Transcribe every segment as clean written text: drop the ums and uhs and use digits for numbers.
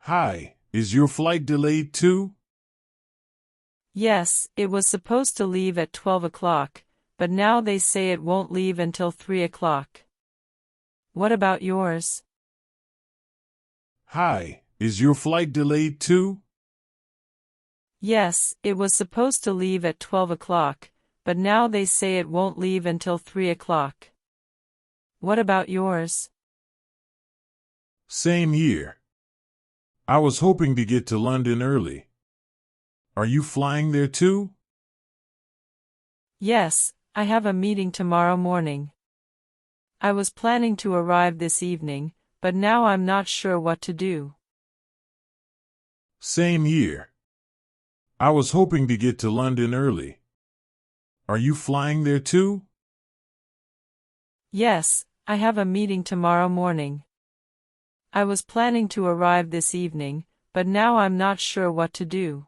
Hi, is your flight delayed too? Yes, it was supposed to leave at 12 o'clock, but now they say it won't leave until 3 o'clock. What about yours? Hi, is your flight delayed too? Yes, it was supposed to leave at 12 o'clock, but now they say it won't leave until 3 o'clock. What about yours? Same here. I was hoping to get to London early. Are you flying there too? Yes, I have a meeting tomorrow morning. I was planning to arrive this evening, but now I'm not sure what to do. Same here. I was hoping to get to London early. Are you flying there too? Yes, I have a meeting tomorrow morning. I was planning to arrive this evening, but now I'm not sure what to do.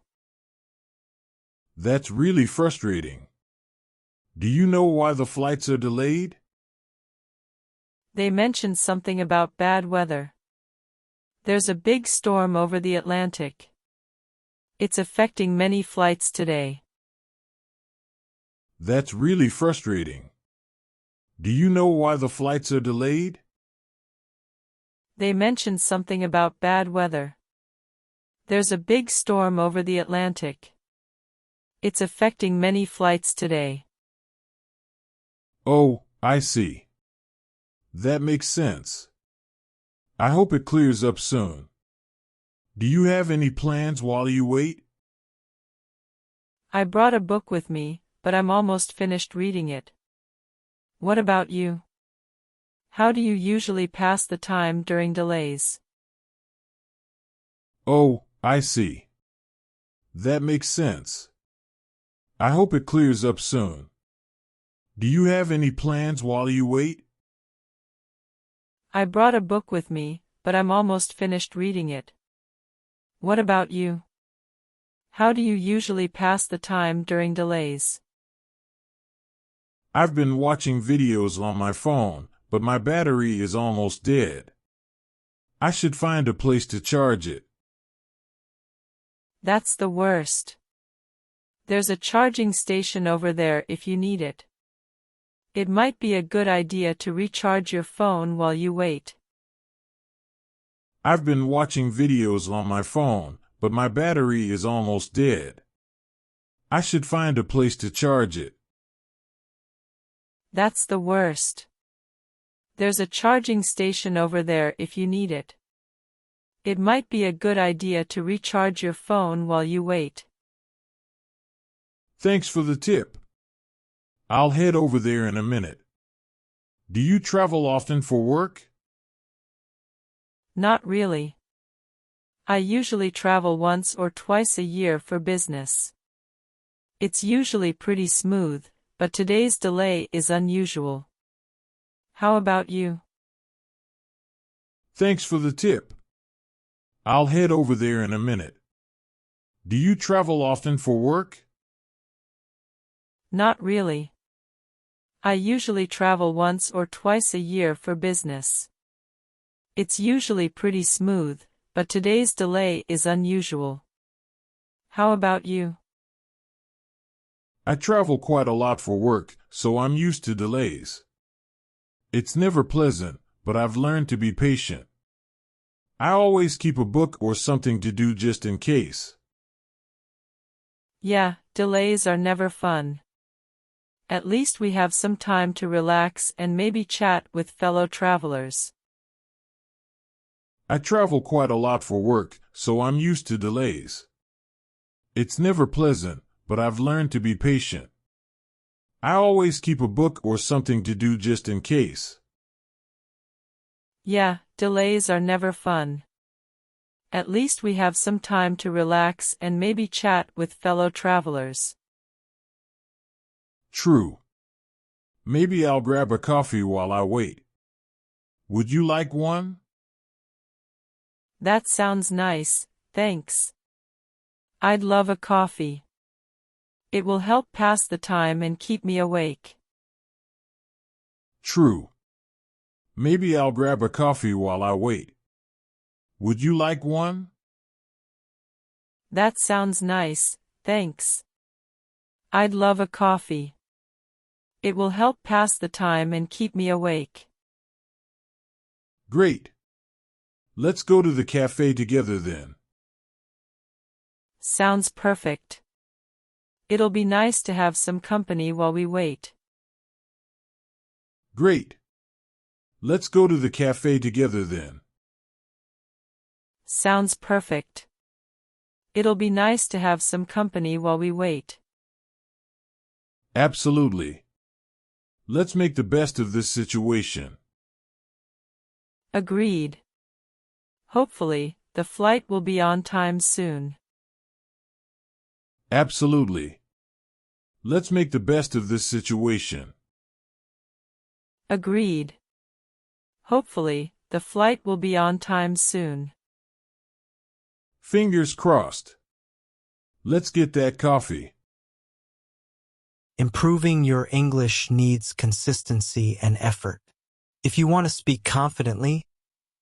That's really frustrating. Do you know why the flights are delayed? They mentioned something about bad weather. There's a big storm over the Atlantic. It's affecting many flights today. That's really frustrating. Do you know why the flights are delayed? They mentioned something about bad weather. There's a big storm over the Atlantic. It's affecting many flights today. Oh, I see. That makes sense. I hope it clears up soon. Do you have any plans while you wait? I brought a book with me, but I'm almost finished reading it. What about you? How do you usually pass the time during delays? Oh, I see. That makes sense. I hope it clears up soon. Do you have any plans while you wait? I brought a book with me, but I'm almost finished reading it. What about you? How do you usually pass the time during delays? I've been watching videos on my phone, but my battery is almost dead. I should find a place to charge it. That's the worst. There's a charging station over there if you need it. It might be a good idea to recharge your phone while you wait. I've been watching videos on my phone, but my battery is almost dead. I should find a place to charge it. That's the worst. There's a charging station over there if you need it. It might be a good idea to recharge your phone while you wait. Thanks for the tip. I'll head over there in a minute. Do you travel often for work? Not really. I usually travel once or twice a year for business. It's usually pretty smooth, but today's delay is unusual. How about you? Thanks for the tip. I'll head over there in a minute. Do you travel often for work? Not really. I usually travel once or twice a year for business. It's usually pretty smooth, but today's delay is unusual. How about you? I travel quite a lot for work, so I'm used to delays. It's never pleasant, but I've learned to be patient. I always keep a book or something to do just in case. Yeah, delays are never fun. At least we have some time to relax and maybe chat with fellow travelers. I travel quite a lot for work, so I'm used to delays. It's never pleasant, but I've learned to be patient. I always keep a book or something to do just in case. Yeah, delays are never fun. At least we have some time to relax and maybe chat with fellow travelers. True. Maybe I'll grab a coffee while I wait. Would you like one? That sounds nice, thanks. I'd love a coffee. It will help pass the time and keep me awake. True. Maybe I'll grab a coffee while I wait. Would you like one? That sounds nice, thanks. I'd love a coffee. It will help pass the time and keep me awake. Great. Let's go to the cafe together then. Sounds perfect. It'll be nice to have some company while we wait. Great. Let's go to the cafe together then. Sounds perfect. It'll be nice to have some company while we wait. Absolutely. Let's make the best of this situation. Agreed. Hopefully, the flight will be on time soon. Absolutely. Let's make the best of this situation. Agreed. Hopefully, the flight will be on time soon. Fingers crossed. Let's get that coffee. Improving your English needs consistency and effort. If you want to speak confidently,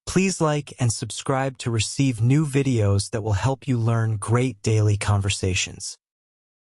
please like and subscribe to receive new videos that will help you learn great daily conversations.